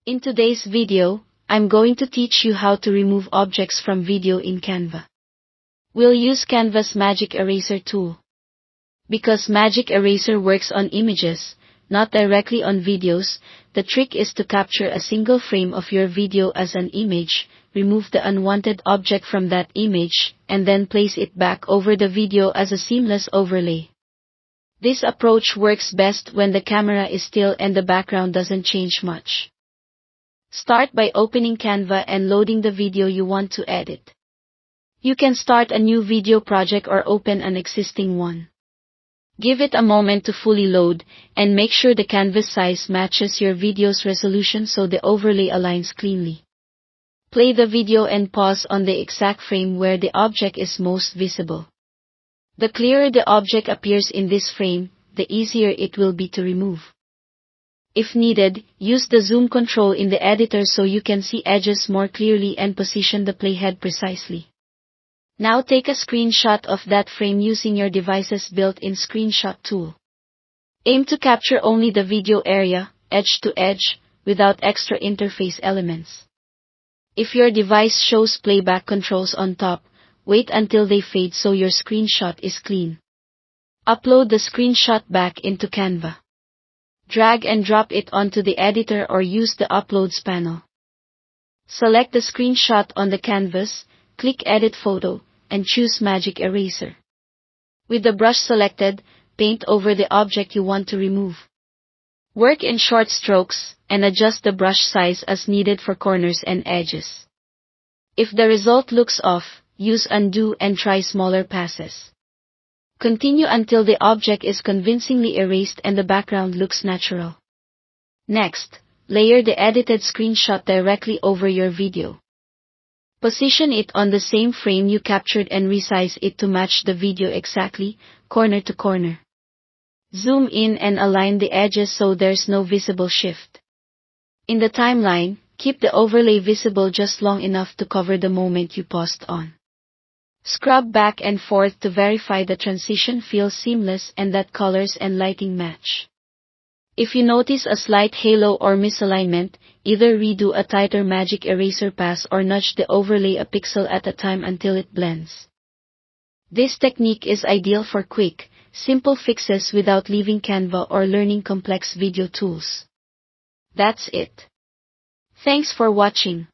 In today's video, I'm going to teach you how to remove objects from video in Canva. We'll use Canva's Magic Eraser tool. Because Magic Eraser works on images, not directly on videos, the trick is to capture a single frame of your video as an image, remove the unwanted object from that image, and then place it back over the video as a seamless overlay. This approach works best when the camera is still and the background doesn't change much. Start by opening Canva and loading the video you want to edit. You can start a new video project or open an existing one. Give it a moment to fully load, and make sure the canvas size matches your video's resolution so the overlay aligns cleanly. Play the video and pause on the exact frame where the object is most visible. The clearer the object appears in this frame, the easier it will be to remove. If needed, use the zoom control in the editor so you can see edges more clearly and position the playhead precisely. Now take a screenshot of that frame using your device's built-in screenshot tool. Aim to capture only the video area, edge to edge, without extra interface elements. If your device shows playback controls on top, wait until they fade so your screenshot is clean. Upload the screenshot back into Canva. Drag and drop it onto the editor or use the Uploads panel. Select the screenshot on the canvas, click Edit Photo, and choose Magic Eraser. With the brush selected, paint over the object you want to remove. Work in short strokes, and adjust the brush size as needed for corners and edges. If the result looks off, use Undo and try smaller passes. Continue until the object is convincingly erased and the background looks natural. Next, layer the edited screenshot directly over your video. Position it on the same frame you captured and resize it to match the video exactly, corner to corner. Zoom in and align the edges so there's no visible shift. In the timeline, keep the overlay visible just long enough to cover the moment you paused on. Scrub back and forth to verify the transition feels seamless and that colors and lighting match. If you notice a slight halo or misalignment, either redo a tighter Magic Eraser pass or nudge the overlay a pixel at a time until it blends. This technique is ideal for quick, simple fixes without leaving Canva or learning complex video tools. That's it. Thanks for watching.